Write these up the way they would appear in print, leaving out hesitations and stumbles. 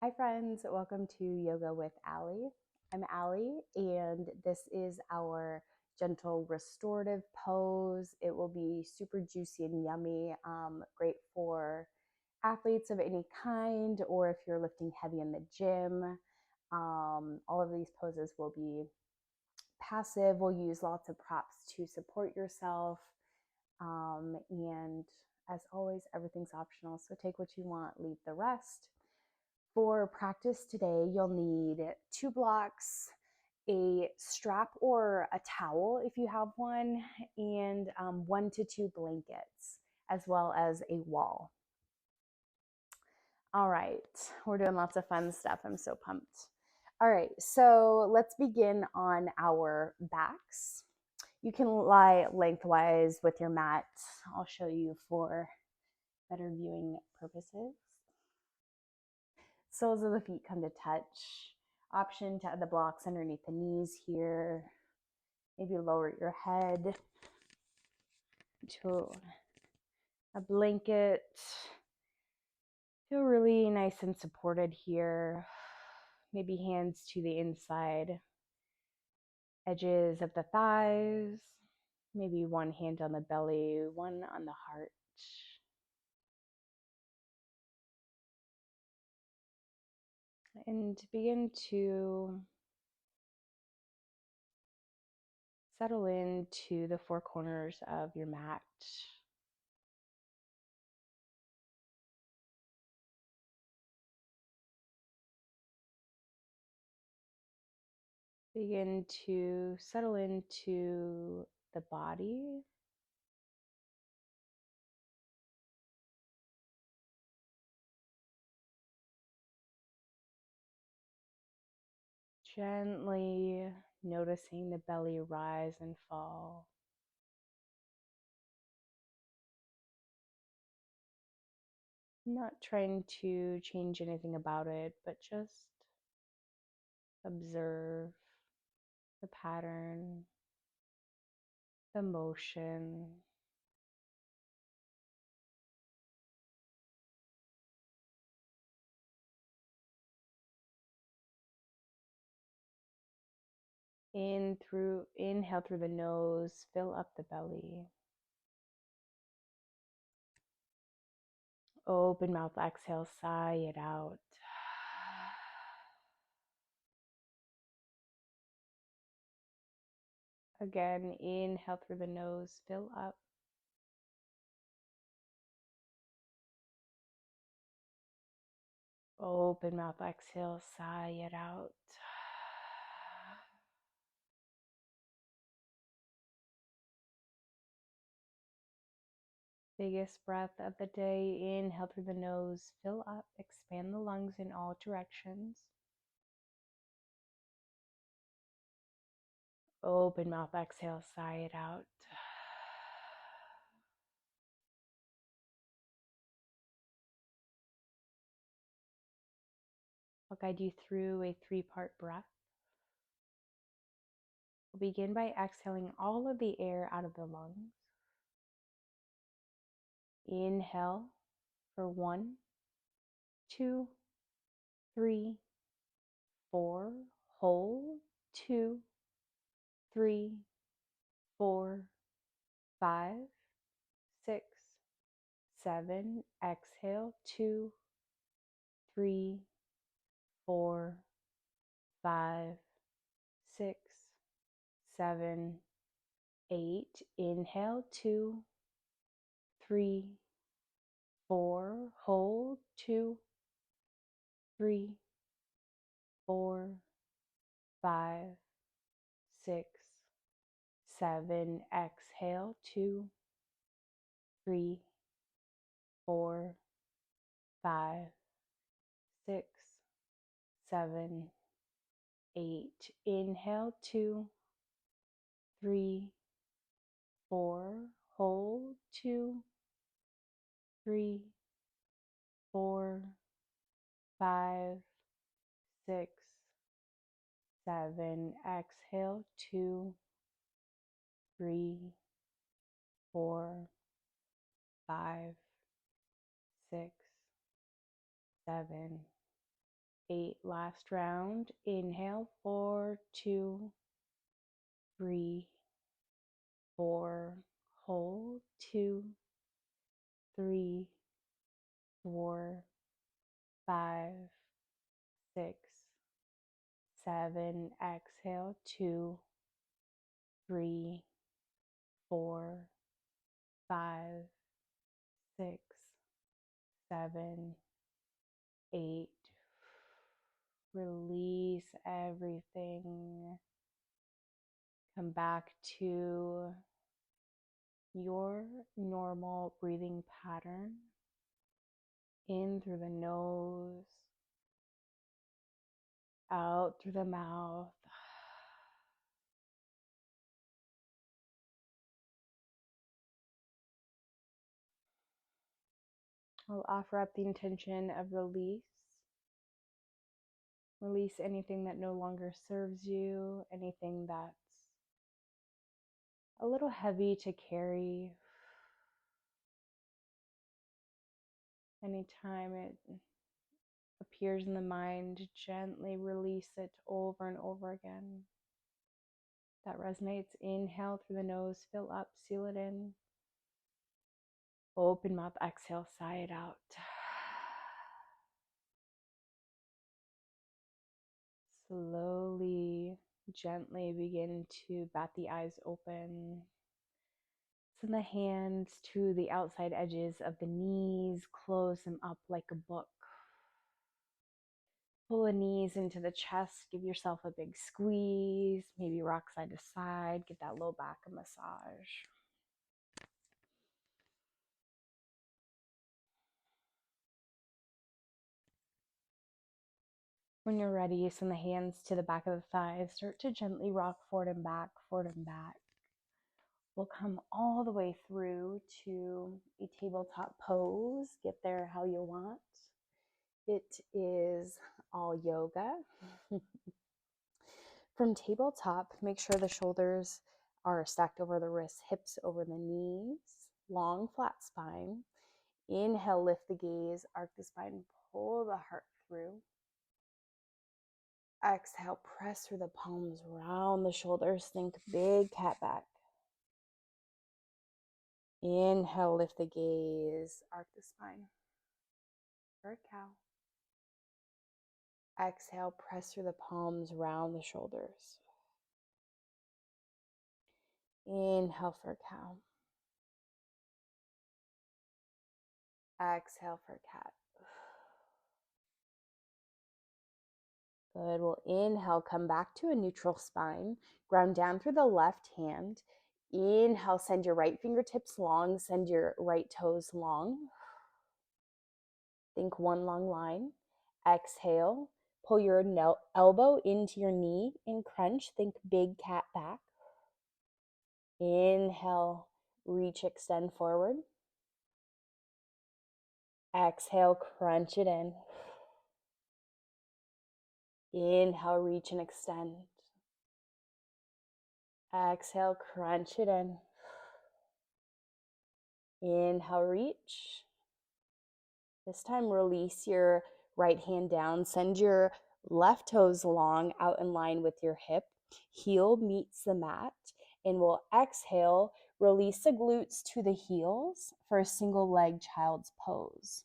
Hi friends, welcome to Yoga with Allie. I'm Allie and this is our gentle restorative pose. It will be super juicy and yummy, great for athletes of any kind or if you're lifting heavy in the gym. All of these poses will be passive. We'll use lots of props to support yourself. And as always, everything's optional. So take what you want, leave the rest. For practice today, you'll need 2 blocks, a strap or a towel if you have one, and 1 to 2 blankets, as well as a wall. All right, we're doing lots of fun stuff. I'm so pumped. All right, so let's begin on our backs. You can lie lengthwise with your mat. I'll show you for better viewing purposes. Soles of the feet come to touch. Option to add the blocks underneath the knees here. Maybe lower your head to a blanket. Feel really nice and supported here. Maybe hands to the inside edges of the thighs. Maybe one hand on the belly, one on the heart. And begin to settle into the 4 corners of your mat. Begin to settle into the body. Gently noticing the belly rise and fall. Not trying to change anything about it, but just observe the pattern, the motion. Inhale through the nose, fill up the belly. Open mouth, exhale, sigh it out. Again, inhale through the nose, fill up. Open mouth, exhale, sigh it out. Biggest breath of the day. Inhale through the nose, fill up, expand the lungs in all directions. Open mouth, exhale, sigh it out. I'll guide you through a 3-part breath. We'll begin by exhaling all of the air out of the lungs. Inhale for 1, 2, 3, 4. Hold 2, 3, 4, 5, 6, 7. Exhale 2, 3, 4, 5, 6, 7, 8. Inhale 2, 3, 4. Hold 2, 3, 4, 5, 6, 7. Exhale 2, 3, 4, 5, 6, 7, 8. Inhale 2, 3, 4. Hold 2, 3, 4, 5, 6, 7. Exhale 2, 3, 4, 5, 6, 7, 8. Last round. Inhale. 4, 2, 3, 4. Hold. 2, 3, 4, 5, 6, 7. Exhale. 2, 3, 4, 5, 6, 7, 8. Release everything. Come back to your normal breathing pattern. In through the nose, out through the mouth. I'll offer up the intention of release. Release anything that no longer serves you, anything that's a little heavy to carry. Anytime it appears in the mind, gently release it over and over again. That resonates. Inhale through the nose, fill up, seal it in. Open mouth, exhale, sigh it out. Slowly, gently begin to bat the eyes open. Send the hands to the outside edges of the knees. Close them up like a book. Pull the knees into the chest. Give yourself a big squeeze. Maybe rock side to side. Get that low back a massage. When you're ready, send the hands to the back of the thighs. Start to gently rock forward and back, forward and back. We'll come all the way through to a tabletop pose. Get there how you want. It is all yoga. From tabletop, make sure the shoulders are stacked over the wrists, hips over the knees, long flat spine. Inhale, lift the gaze, arc the spine, pull the heart through. Exhale, press through the palms, round the shoulders, think big cat back. Inhale, lift the gaze, arc the spine. Bird cow. Exhale, press through the palms, round the shoulders. Inhale for cow. Exhale for cat. Good. We'll inhale, come back to a neutral spine. Ground down through the left hand. Inhale, send your right fingertips long, send your right toes long. Think one long line. Exhale, pull your elbow into your knee and crunch. Think big cat back. Inhale, reach, extend forward. Exhale, crunch it in. Inhale, reach and extend. Exhale, crunch it in. Inhale, reach. This time, release your right hand down. Send your left toes long out in line with your hip. Heel meets the mat. And we'll exhale, release the glutes to the heels for a single leg child's pose.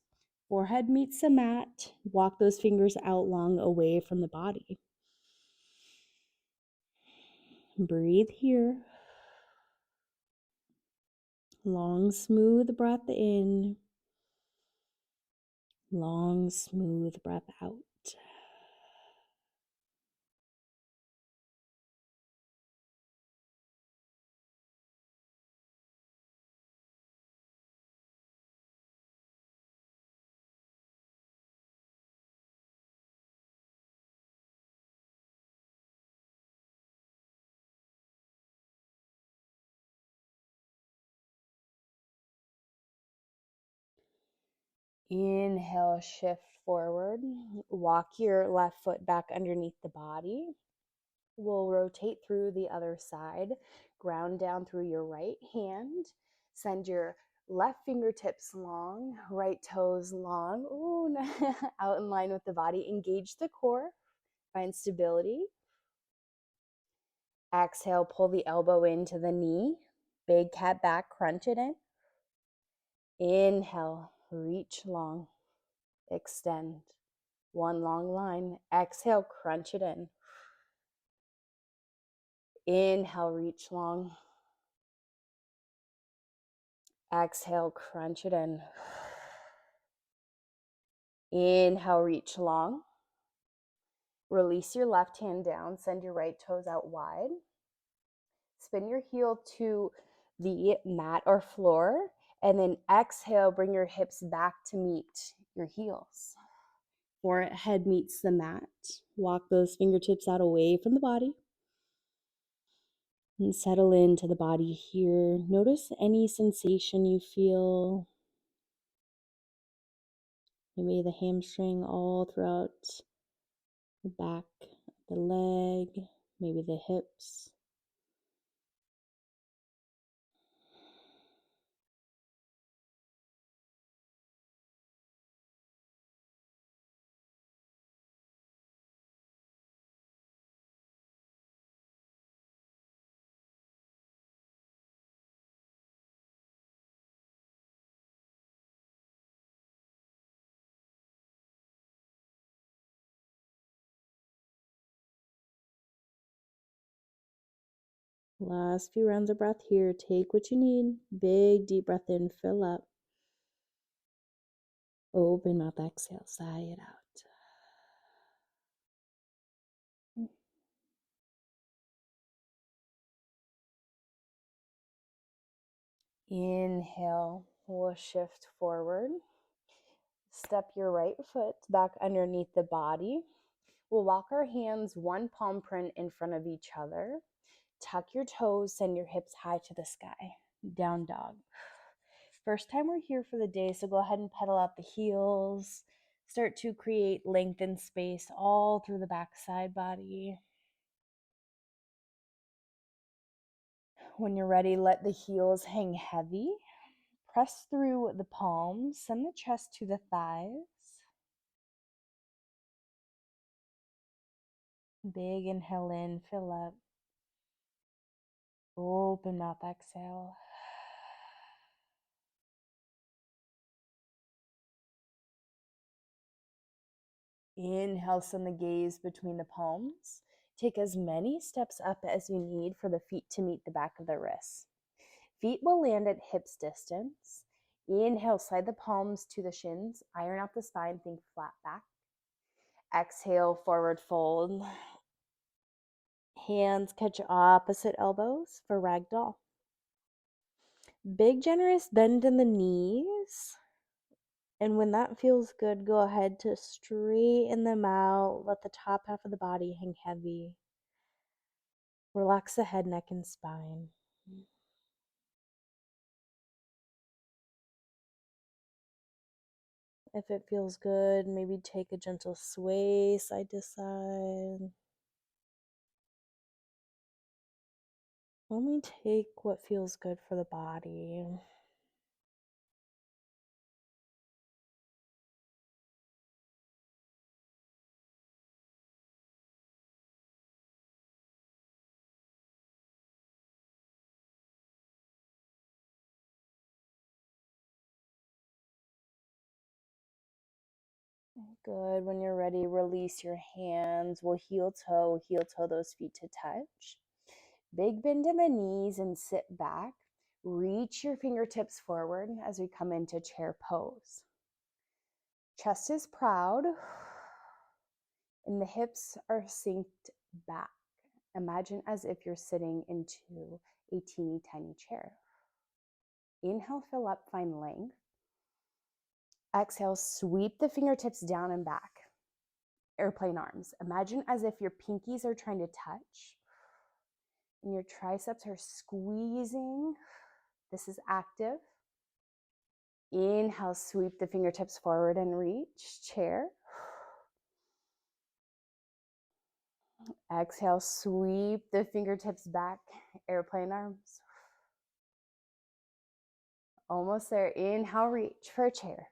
Forehead meets the mat. Walk those fingers out long away from the body. Breathe here. Long, smooth breath in. Long, smooth breath out. Inhale, shift forward. Walk your left foot back underneath the body. We'll rotate through the other side. Ground down through your right hand. Send your Left fingertips long, right toes long. Ooh, out in line with the body. Engage the core, find stability. Exhale, pull the elbow into the knee. Big cat back, crunch it in. Inhale, reach long, extend. One long line. Exhale, crunch it in. Inhale, reach long. Exhale, crunch it in. Inhale, reach long. Release your left hand down, send your right toes out wide. Spin your heel to the mat or floor, and then exhale, bring your hips back to meet your heels. Forehead meets the mat. Walk those fingertips out away from the body. And settle into the body here. Notice any sensation you feel. Maybe the hamstring all throughout the back of the leg, maybe the hips. Last few rounds of breath here. Take what you need. Big deep breath in, fill up. Open mouth, exhale, sigh it out. Inhale, we'll shift forward. Step your right foot back underneath the body. We'll walk our hands one palm print in front of each other. Tuck your toes, send your hips high to the sky. Down dog. First time we're here for the day, so go ahead and pedal out the heels. Start to create length and space all through the backside body. When you're ready, let the heels hang heavy. Press through the palms, send the chest to the thighs. Big inhale in, fill up. Open mouth, exhale. Inhale, send the gaze between the palms. Take as many steps up as you need for the feet to meet the back of the wrists. Feet will land at hips distance. Inhale, slide the palms to the shins. Iron out the spine, think flat back. Exhale, forward fold. Hands catch opposite elbows for ragdoll. Big generous bend in the knees. And when that feels good, go ahead to straighten them out. Let the top half of the body hang heavy. Relax the head, neck, and spine. If it feels good, maybe take a gentle sway side to side. Only take what feels good for the body. Good. When you're ready, release your hands. We'll heel toe those feet to touch. Big bend in the knees and sit back. Reach your fingertips forward as we come into chair pose. Chest is proud and the hips are synced back. Imagine as if you're sitting into a teeny tiny chair. Inhale, fill up, find length. Exhale, sweep the fingertips down and back. Airplane arms. Imagine as if your pinkies are trying to touch and your triceps are squeezing. This is active. Inhale, sweep the fingertips forward and reach, chair. Exhale, sweep the fingertips back, airplane arms. Almost there. Inhale, reach for a chair.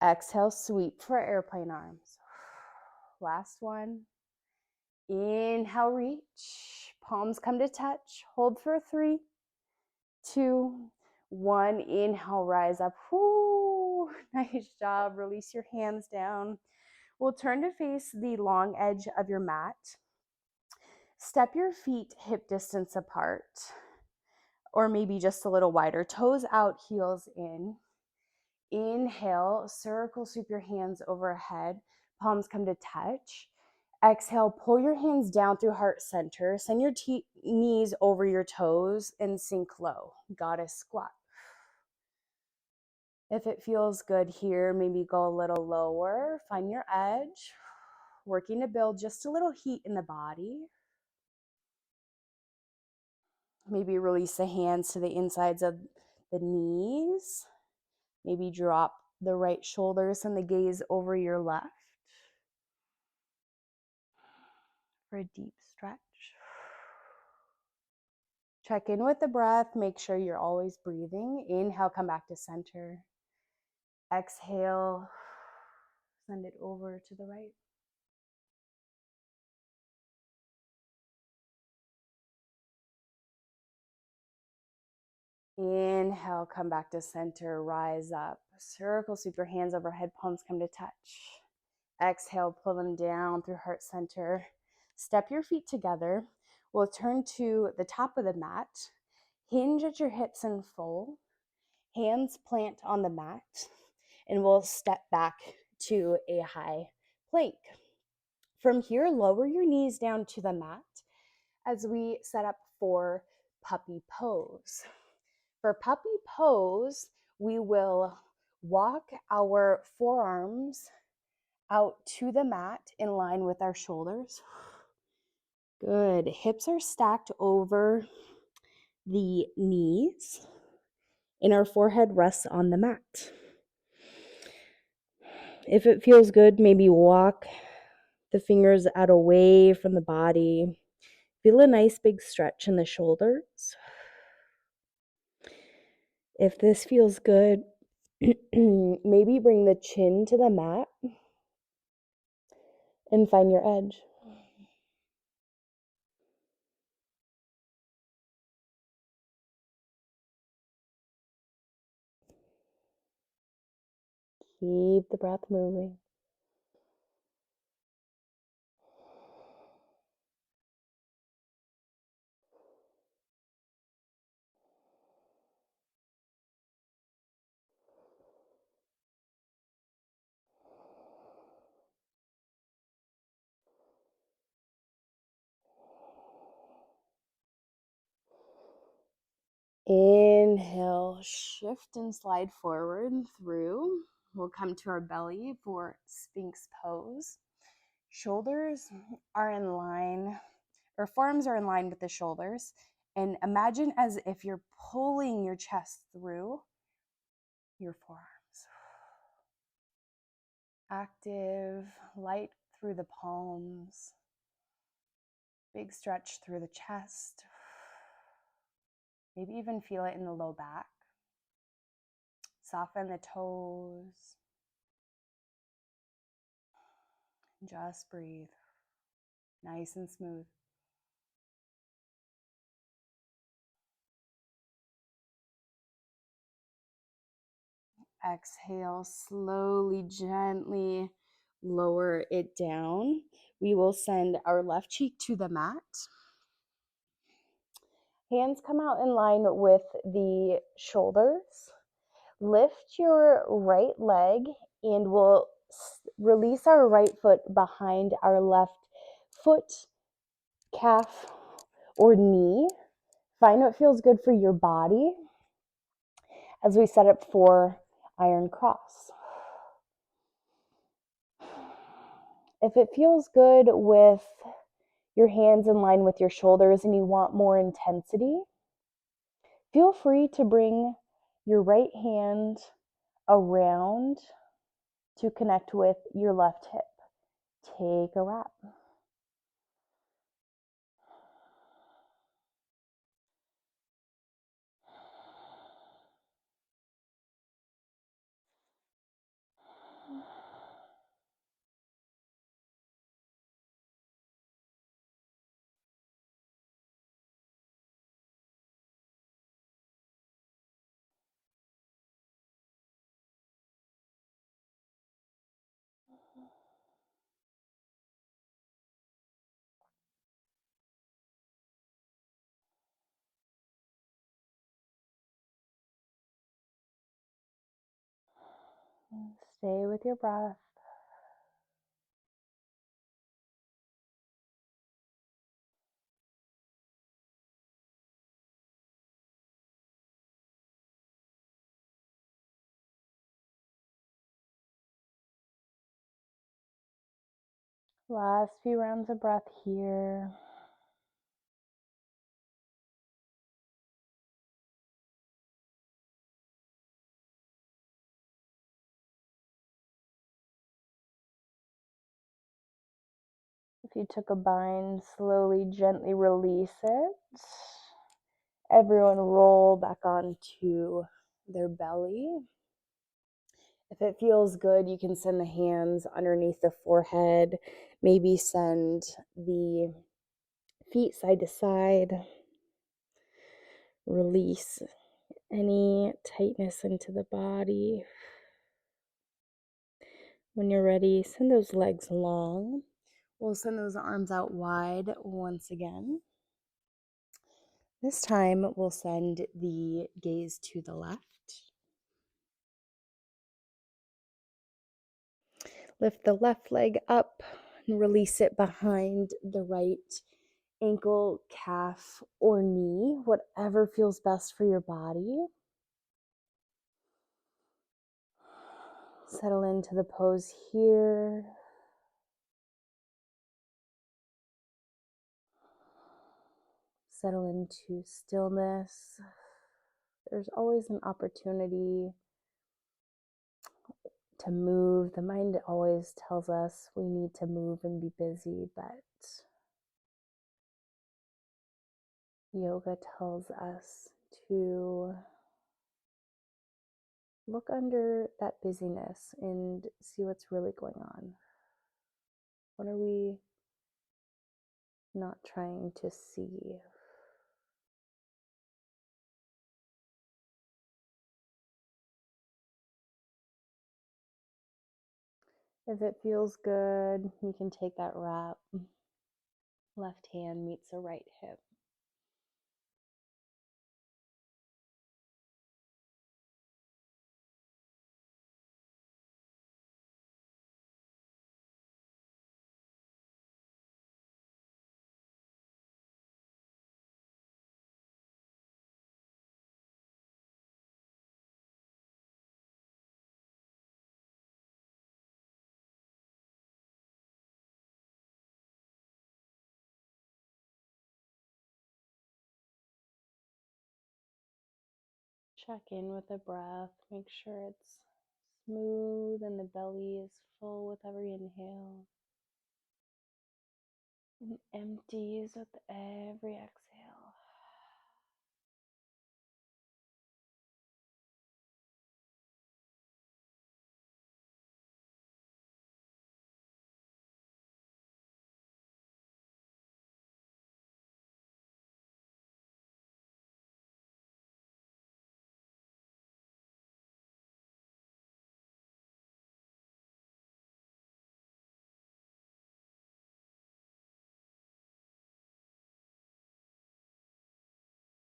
Exhale, sweep for airplane arms. Last one. Inhale, reach. Palms come to touch. Hold for 3, 2, 1. Inhale, rise up. Woo. Nice job. Release your hands down. We'll turn to face the long edge of your mat. Step your feet hip distance apart, or maybe just a little wider. Toes out, heels in. Inhale, circle, sweep your hands overhead. Palms come to touch. Exhale, pull your hands down through heart center. Send your knees over your toes and sink low. Goddess squat. If it feels good here, maybe go a little lower. Find your edge. Working to build just a little heat in the body. Maybe release the hands to the insides of the knees. Maybe drop the right shoulders and the gaze over your left for a deep stretch. Check in with the breath. Make sure you're always breathing. Inhale, come back to center. Exhale, send it over to the right. Inhale, come back to center, rise up. Circle, sweep your hands overhead, palms come to touch. Exhale, pull them down through heart center. Step your feet together. We'll turn to the top of the mat. Hinge at your hips and fold. Hands plant on the mat. And we'll step back to a high plank. From here, lower your knees down to the mat as we set up for puppy pose. For puppy pose, we will walk our forearms out to the mat in line with our shoulders. Good. Hips are stacked over the knees and our forehead rests on the mat. If it feels good, maybe walk the fingers out away from the body. Feel a nice big stretch in the shoulders. If this feels good, maybe bring the chin to the mat and find your edge. Keep the breath moving. Inhale, shift and slide forward through. We'll come to our belly for Sphinx pose. Shoulders are in line, or forearms are in line with the shoulders. And imagine as if you're pulling your chest through your forearms. Active, light through the palms. Big stretch through the chest. Maybe even feel it in the low back. Soften the toes. Just breathe. Nice and smooth. Exhale, slowly, gently lower it down. We will send our left cheek to the mat. Hands come out in line with the shoulders. Lift your right leg and we'll release our right foot behind our left foot, calf, or knee. Find what feels good for your body as we set up for iron cross. If it feels good with your hands in line with your shoulders and you want more intensity, feel free to bring your right hand around to connect with your left hip. Take a wrap. Stay with your breath. Last few rounds of breath here. If you took a bind, slowly, gently release it. Everyone roll back onto their belly. If it feels good, you can send the hands underneath the forehead. Maybe send the feet side to side. Release any tightness into the body. When you're ready, send those legs long. We'll send those arms out wide once again. This time, we'll send the gaze to the left. Lift the left leg up and release it behind the right ankle, calf, or knee, whatever feels best for your body. Settle into the pose here. Settle into stillness. There's always an opportunity to move. The mind always tells us we need to move and be busy, but yoga tells us to look under that busyness and see what's really going on. What are we not trying to see? If it feels good, you can take that wrap. Left hand meets the right hip. Check in with the breath. Make sure it's smooth and the belly is full with every inhale. And empties with every exhale.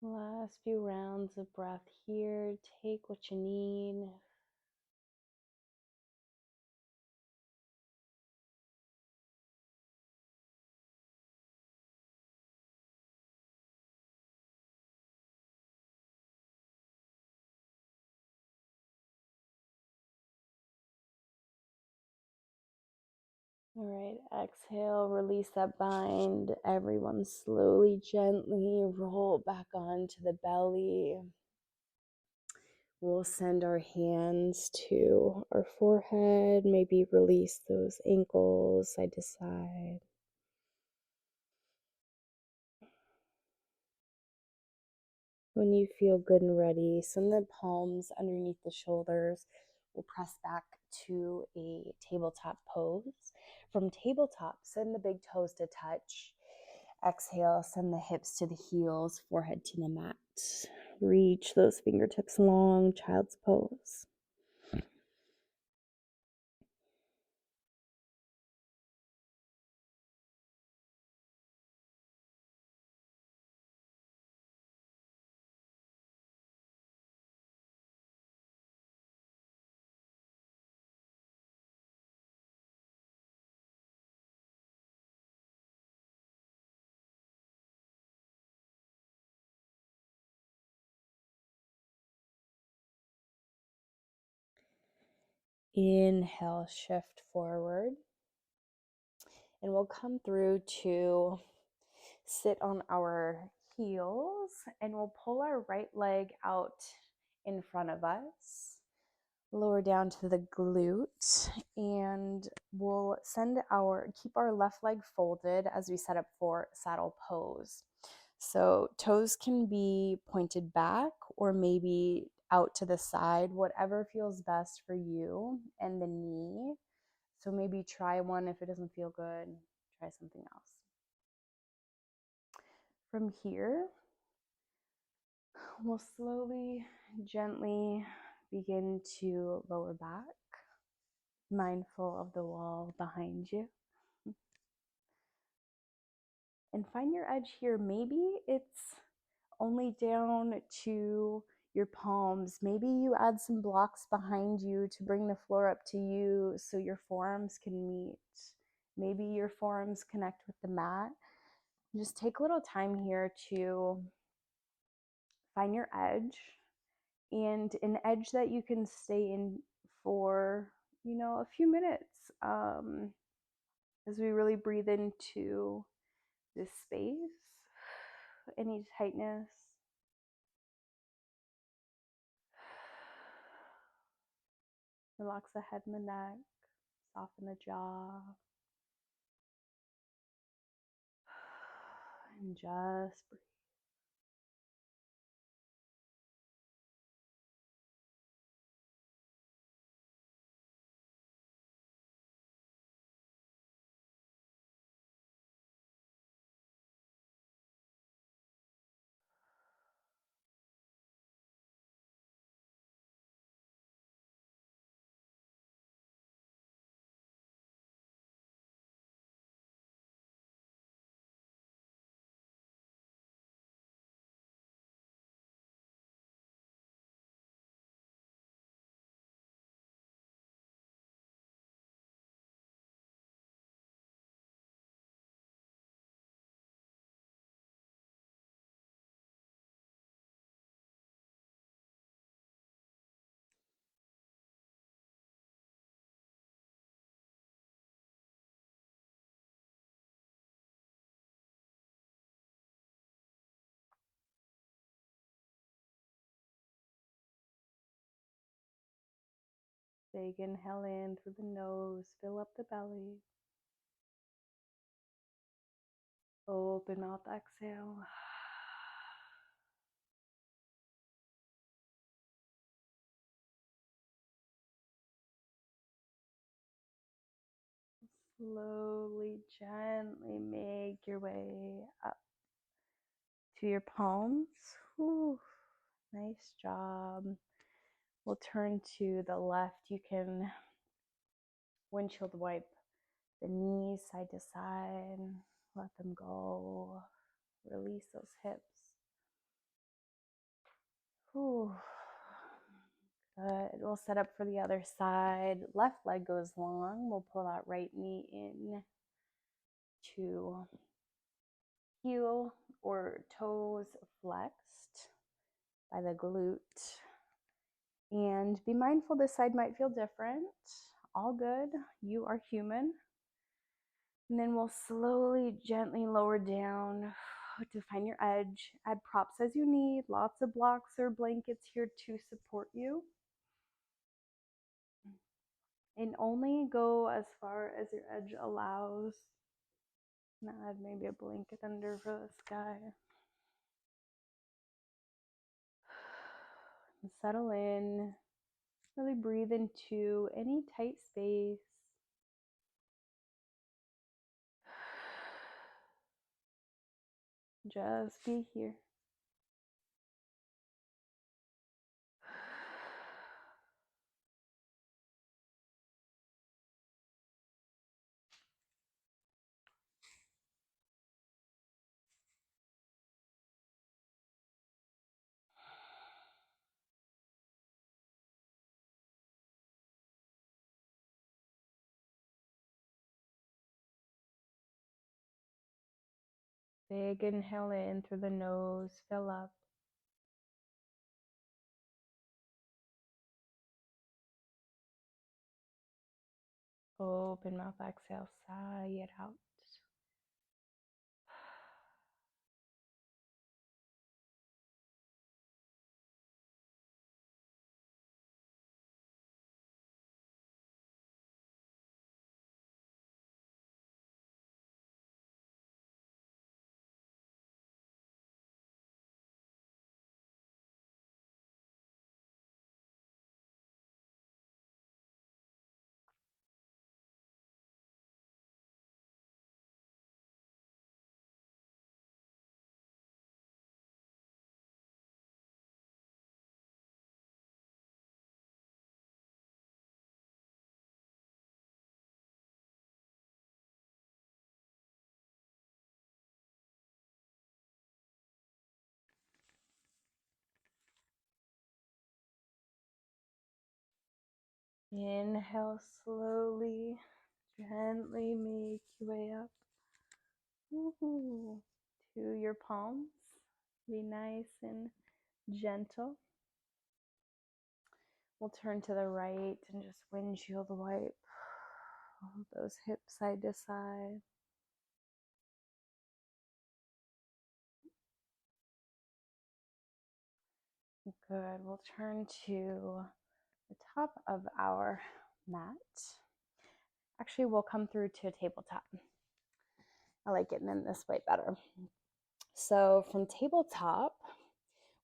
Last few rounds of breath here. Take what you need. All right, exhale, release that bind. Everyone slowly, gently roll back onto the belly. We'll send our hands to our forehead, maybe release those ankles side to side. When you feel good and ready, send the palms underneath the shoulders. We'll press back to a tabletop pose. From tabletop, send the big toes to touch. Exhale, send the hips to the heels, forehead to the mat. Reach those fingertips long, child's pose. Inhale, shift forward. And we'll come through to sit on our heels, and we'll pull our right leg out in front of us, lower down to the glute, and we'll keep our left leg folded as we set up for saddle pose. So toes can be pointed back or maybe out to the side, whatever feels best for you and the knee. So maybe try one. If it doesn't feel good, try something else. From here, we'll slowly, gently begin to lower back, mindful of the wall behind you. And find your edge here. Maybe it's only down to your palms. Maybe you add some blocks behind you to bring the floor up to you so your forearms can meet. Maybe your forearms connect with the mat. Just take a little time here to find your edge, and an edge that you can stay in for, a few minutes as we really breathe into this space. Any tightness. Relax the head and the neck, soften the jaw, and just breathe. Big inhale in through the nose, fill up the belly. Open mouth, exhale. Slowly, gently make your way up to your palms. Whew. Nice job. We'll turn to the left. You can windshield wipe the knees side to side. Let them go. Release those hips. Whew. Good. We'll set up for the other side. Left leg goes long. We'll pull that right knee in to heel or toes flexed by the glute. And be mindful, this side might feel different. All good. You are human. And then we'll slowly, gently lower down to find your edge. Add props as you need. Lots of blocks or blankets here to support you. And only go as far as your edge allows. And add maybe a blanket under for this guy. And settle in. Really breathe into any tight space. Just be here. Big inhale in through the nose, fill up. Open mouth, exhale, sigh it out. Inhale slowly, gently make your way up to your palms. Be nice and gentle. We'll turn to the right and just windshield wipe those hips side to side. Good. We'll turn to the top of our mat. Actually, we'll come through to a tabletop. I like getting in this way better. So from tabletop,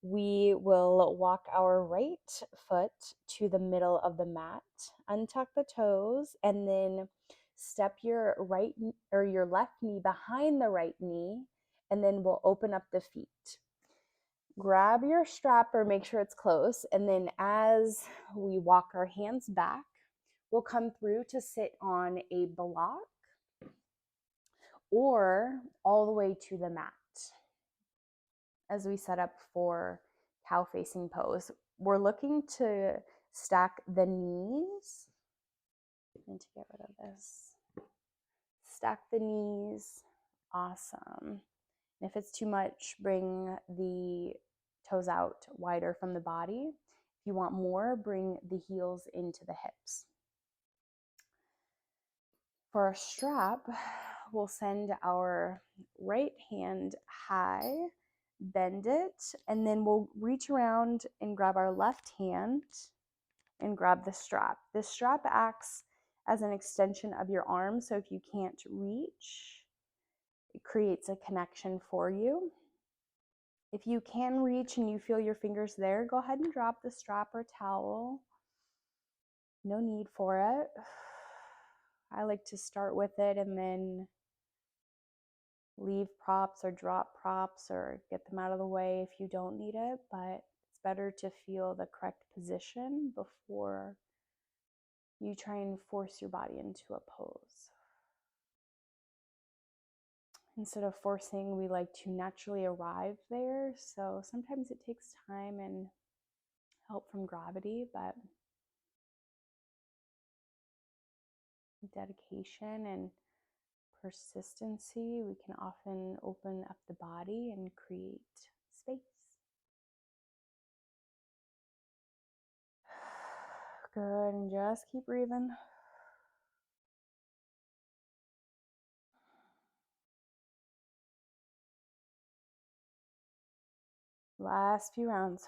we will walk our right foot to the middle of the mat, untuck the toes, and then step your right or your left knee behind the right knee, and then we'll open up the feet. Grab your strap or make sure it's close, and then as we walk our hands back, we'll come through to sit on a block or all the way to the mat. As we set up for cow facing pose, we're looking to stack the knees. I need to get rid of this. Stack the knees. Awesome. And if it's too much, bring the toes out wider from the body. If you want more, bring the heels into the hips. For our strap, we'll send our right hand high, bend it, and then we'll reach around and grab our left hand and grab the strap. This strap acts as an extension of your arm, so if you can't reach, it creates a connection for you. If you can reach and you feel your fingers there, go ahead and drop the strap or towel. No need for it. I like to start with it and then leave props or drop props or get them out of the way if you don't need it, but it's better to feel the correct position before you try and force your body into a pose. Instead of forcing, we like to naturally arrive there, so sometimes it takes time and help from gravity, but dedication and persistency, we can often open up the body and create space. Good, and just keep breathing. Last few rounds.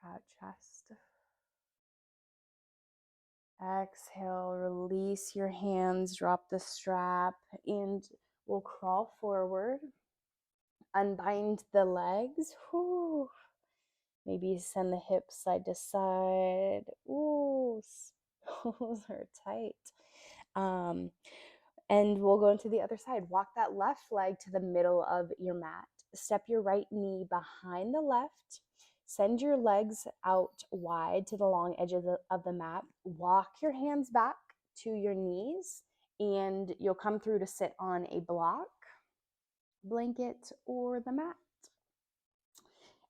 Proud chest. Exhale, release your hands, drop the strap, and we'll crawl forward. Unbind the legs. Whew. Maybe send the hips side to side. Ooh, those are tight. And we'll go into the other side. Walk that left leg to the middle of your mat. Step your right knee behind the left. Send your legs out wide to the long edge of the mat. Walk your hands back to your knees, and you'll come through to sit on a block, blanket, or the mat.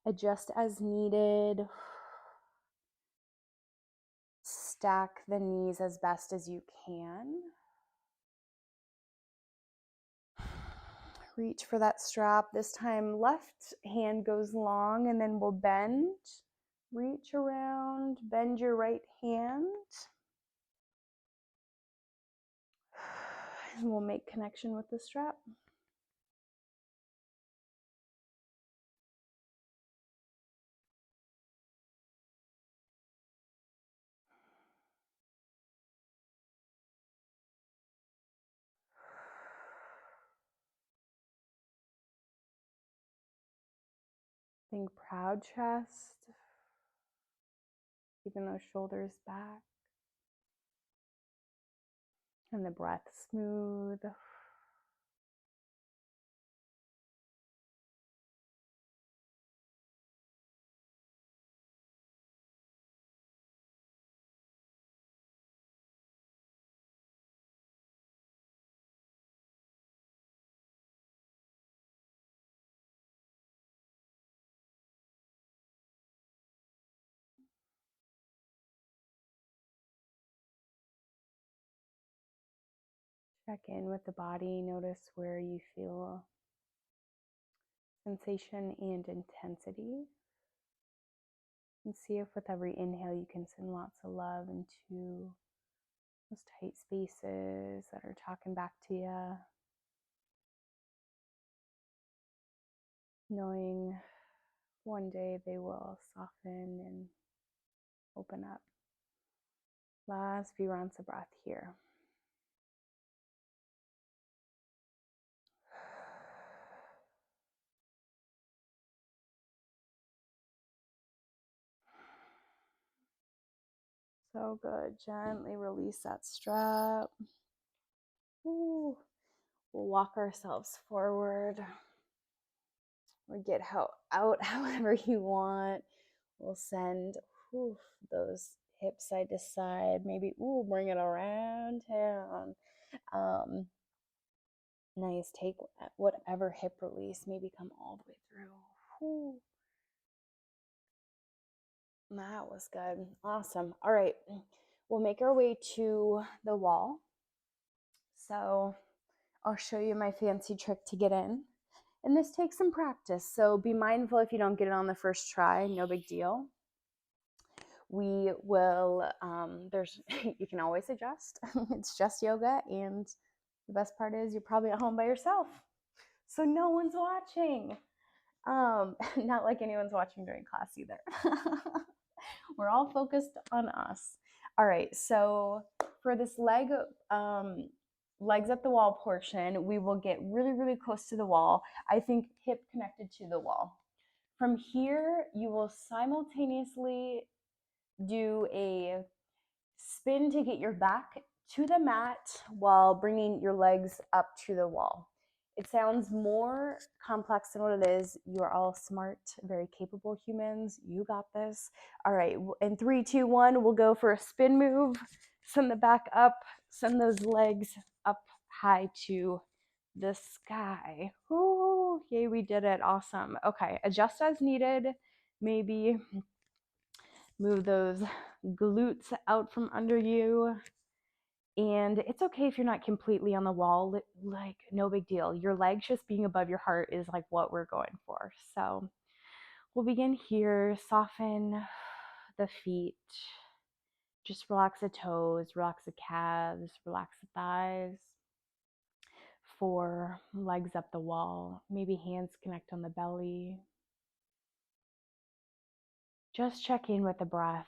Adjust as needed. Stack the knees as best as you can. Reach for that strap. This time, left hand goes long, and then we'll bend Reach around, bend your right hand. And we'll make connection with the strap. Think proud chest, keeping those shoulders back. And the breath smooth. Check in with the body. Notice where you feel sensation and intensity. And see if with every inhale you can send lots of love into those tight spaces that are talking back to you. Knowing one day they will soften and open up. Last few rounds of breath here. So good. Gently release that strap. Ooh. We'll walk ourselves forward or get out however you want. We'll send those hips side to side. Maybe, bring it around town. Nice. Take whatever hip release. Maybe come all the way through. That was good. Awesome. All right. We'll make our way to the wall. So I'll show you my fancy trick to get in. And this takes some practice. So be mindful if you don't get it on the first try, no big deal. We will, you can always adjust. It's just yoga. And the best part is you're probably at home by yourself. So no one's watching. Not like anyone's watching during class either. We're all focused on us. All right, so for this legs at the wall portion, we will get really, really close to the wall. I think hip connected to the wall. From here, you will simultaneously do a spin to get your back to the mat while bringing your legs up to the wall. It sounds more complex than what it is. You are all smart, very capable humans. You got this. All right, in 3, 2, 1, we'll go for a spin move. Send the back up, send those legs up high to the sky. Ooh, yay, we did it. Awesome. Okay, adjust as needed. Maybe move those glutes out from under you. And it's okay if you're not completely on the wall, like no big deal. Your legs just being above your heart is like what we're going for. So we'll begin here. Soften the feet. Just relax the toes, relax the calves, relax the thighs. 4, legs up the wall. Maybe hands connect on the belly. Just check in with the breath.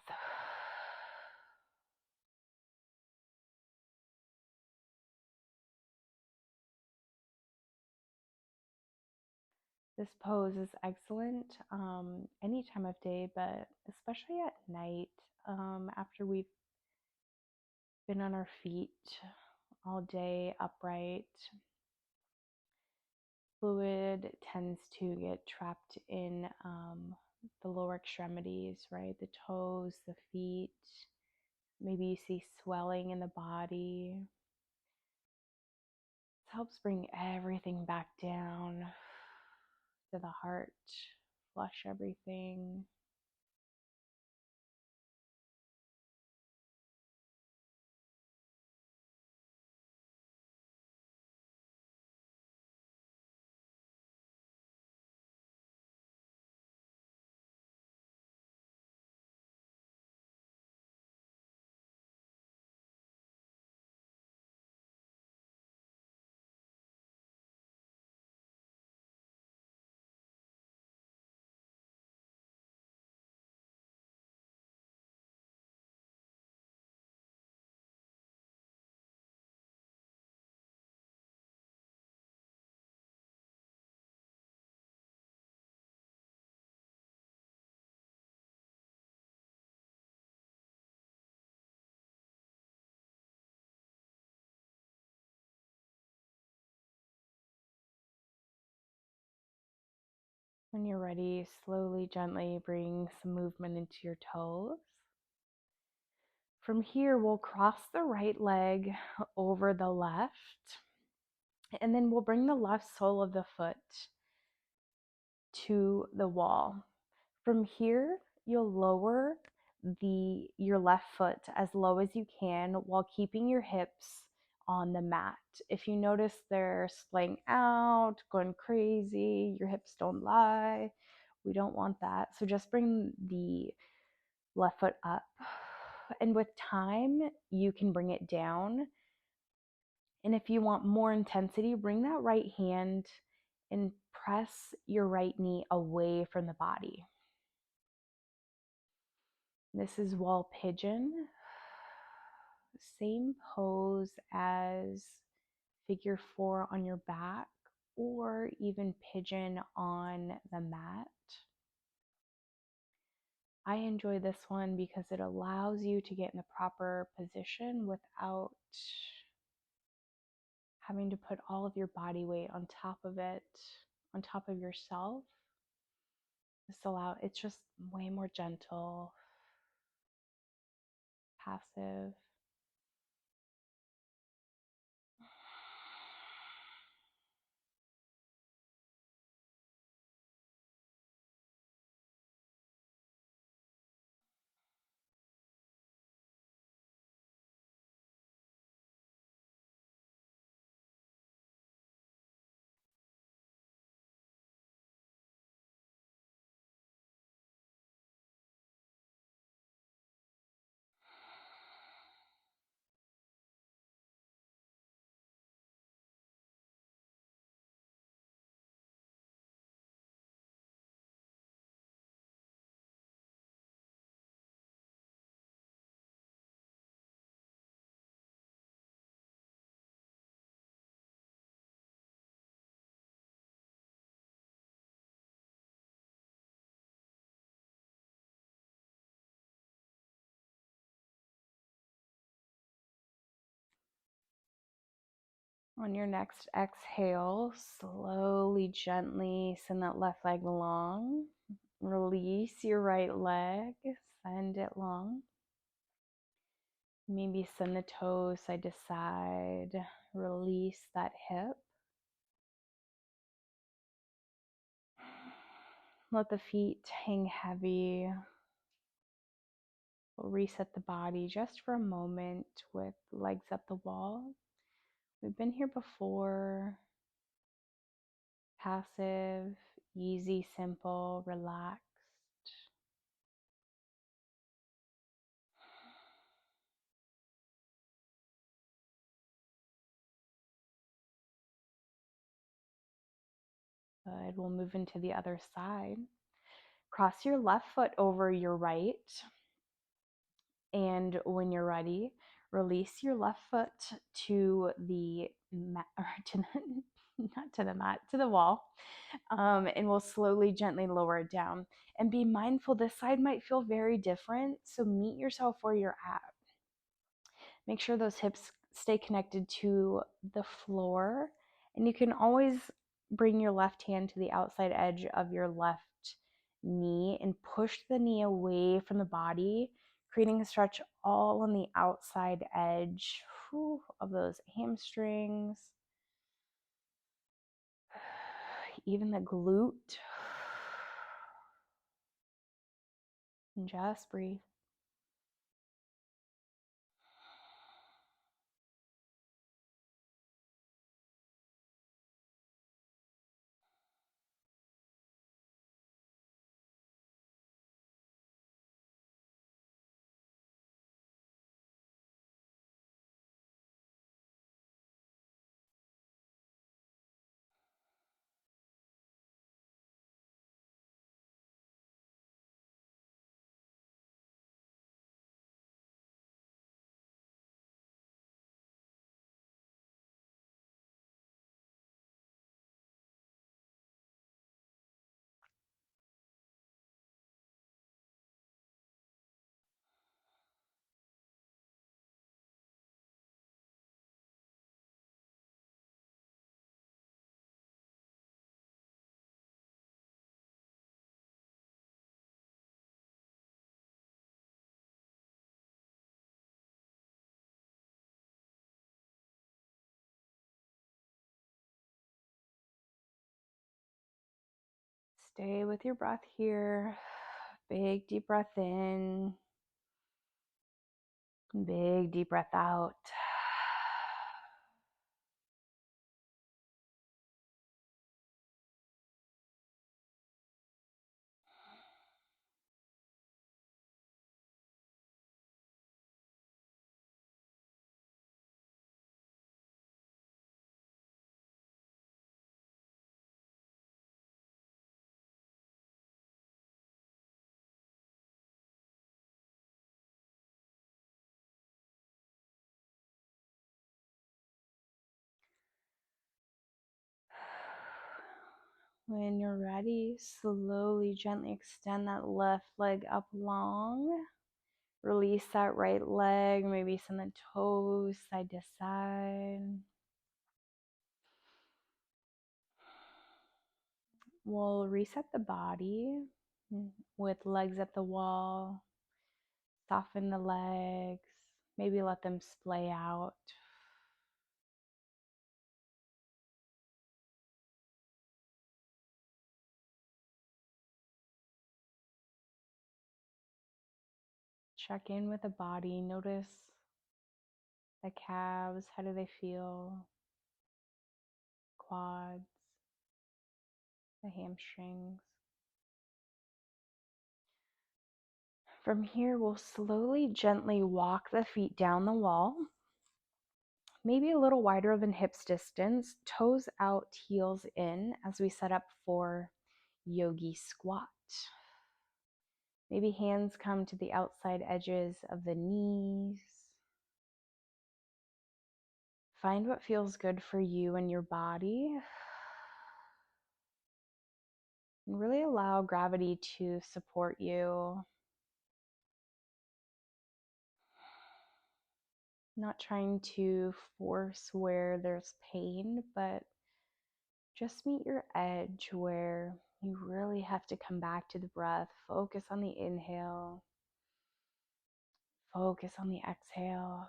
This pose is excellent any time of day, but especially at night after we've been on our feet all day upright. Fluid tends to get trapped in the lower extremities, right? The toes, the feet. Maybe you see swelling in the body. This helps bring everything back down to the heart, flush everything. When you're ready, slowly, gently bring some movement into your toes. From here, we'll cross the right leg over the left, and then we'll bring the left sole of the foot to the wall. From here, you'll lower your left foot as low as you can while keeping your hips on the mat. If you notice they're splaying out, going crazy, your hips don't lie, we don't want that. So just bring the left foot up. And with time, you can bring it down. And if you want more intensity, bring that right hand and press your right knee away from the body. This is wall pigeon. Same pose as figure 4 on your back, or even pigeon on the mat. I enjoy this one because it allows you to get in the proper position without having to put all of your body weight on top of it, on top of yourself. It's just way more gentle, passive. On your next exhale, slowly, gently send that left leg long. Release your right leg, send it long. Maybe send the toes side to side. Release that hip. Let the feet hang heavy. We'll reset the body just for a moment with legs up the wall. We've been here before. Passive, easy, simple, relaxed. Good. We'll move into the other side. Cross your left foot over your right. And when you're ready, release your left foot to the mat, or not to the mat, to the wall. And we'll slowly, gently lower it down. And be mindful, this side might feel very different. So meet yourself where you're at. Make sure those hips stay connected to the floor. And you can always bring your left hand to the outside edge of your left knee and push the knee away from the body, creating a stretch all on the outside edge of those hamstrings, even the glute. And just breathe. Stay with your breath here. Big deep breath in. Big deep breath out. When you're ready, slowly, gently extend that left leg up long. Release that right leg, maybe send the toes side to side. We'll reset the body with legs at the wall. Soften the legs, maybe let them splay out. Check in with the body. Notice the calves. How do they feel? Quads, the hamstrings. From here, we'll slowly, gently walk the feet down the wall. Maybe a little wider than hips distance. Toes out, heels in as we set up for yogi squat. Maybe hands come to the outside edges of the knees. Find what feels good for you and your body. And really allow gravity to support you. Not trying to force where there's pain, but just meet your edge where you really have to come back to the breath. Focus on the inhale. Focus on the exhale.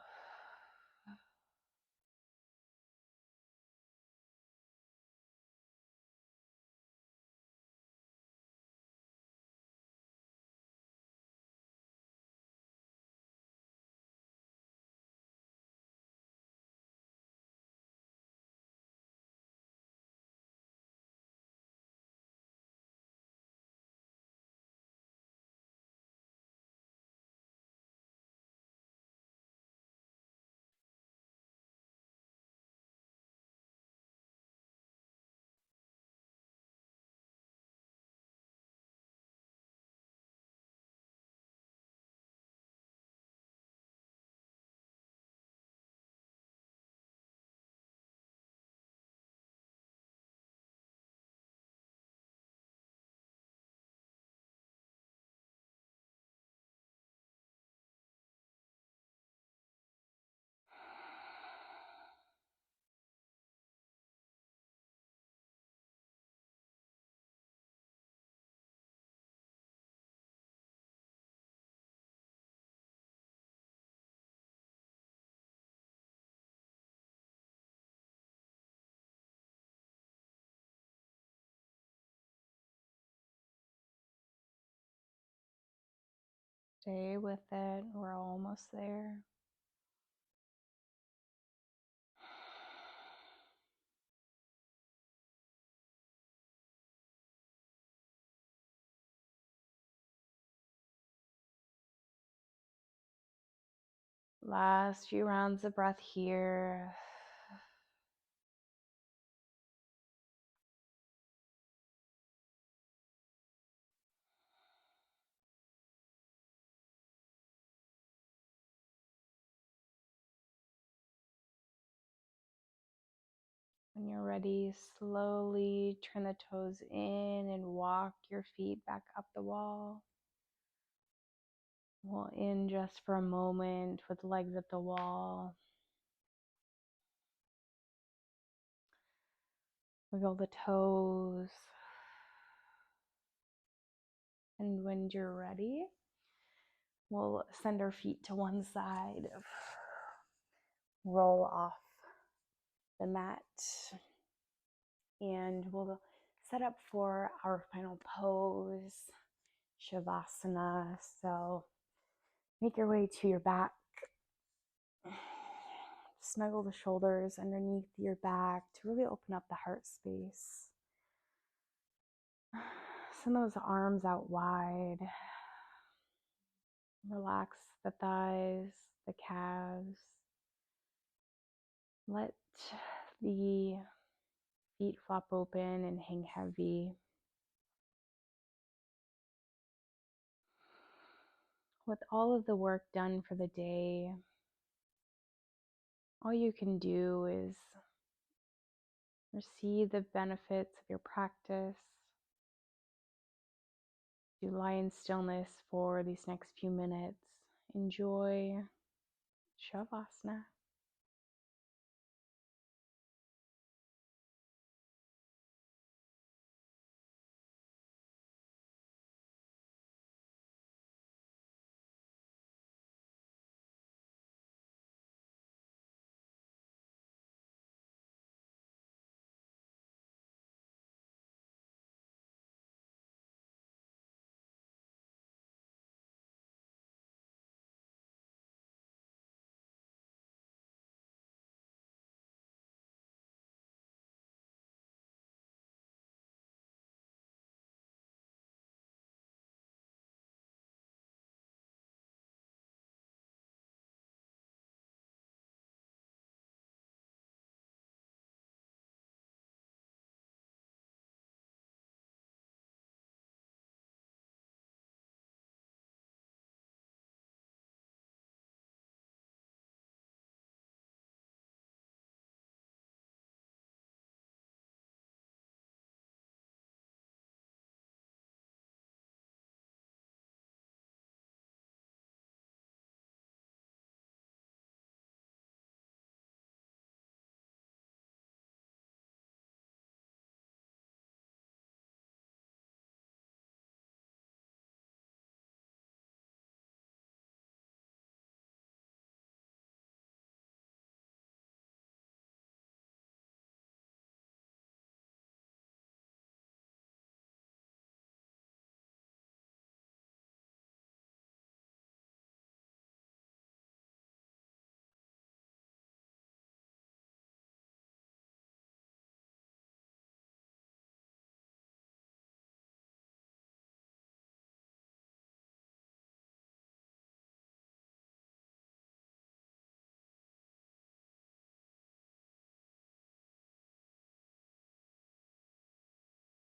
Stay with it. We're almost there. Last few rounds of breath here. When you're ready, slowly turn the toes in and walk your feet back up the wall. We'll in just for a moment with legs at the wall. Wiggle the toes. And when you're ready, we'll send our feet to one side. Roll off the mat. And we'll set up for our final pose, Shavasana. So make your way to your back. Snuggle the shoulders underneath your back to really open up the heart space. Send those arms out wide. Relax the thighs, the calves. Let the feet flop open and hang heavy. With all of the work done for the day, all you can do is receive the benefits of your practice. Do lie in stillness for these next few minutes. Enjoy Shavasana.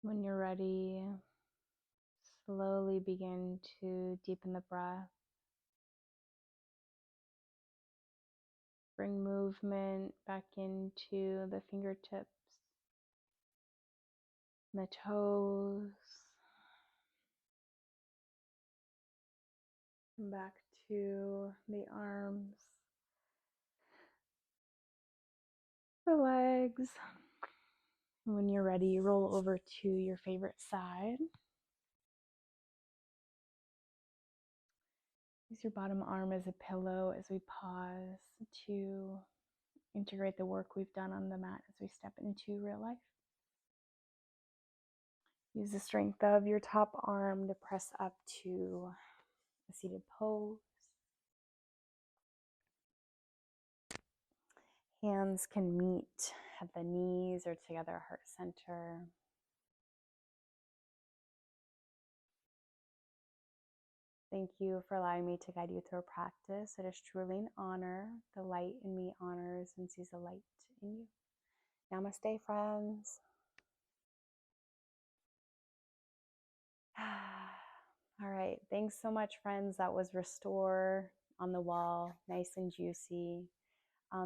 When you're ready, slowly begin to deepen the breath. Bring movement back into the fingertips, the toes. Come back to the arms, the legs. When you're ready, roll over to your favorite side. Use your bottom arm as a pillow as we pause to integrate the work we've done on the mat as we step into real life. Use the strength of your top arm to press up to a seated pose. Hands can meet at the knees or together heart center. Thank you for allowing me to guide you through a practice. It is truly an honor. The light in me honors and sees the light in you. Namaste, friends. All right. Thanks so much, friends. That was Restore on the Wall. Nice and juicy.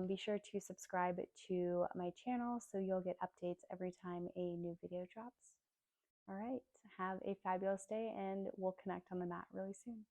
Be sure to subscribe to my channel so you'll get updates every time a new video drops. All right. Have a fabulous day, and we'll connect on the mat really soon.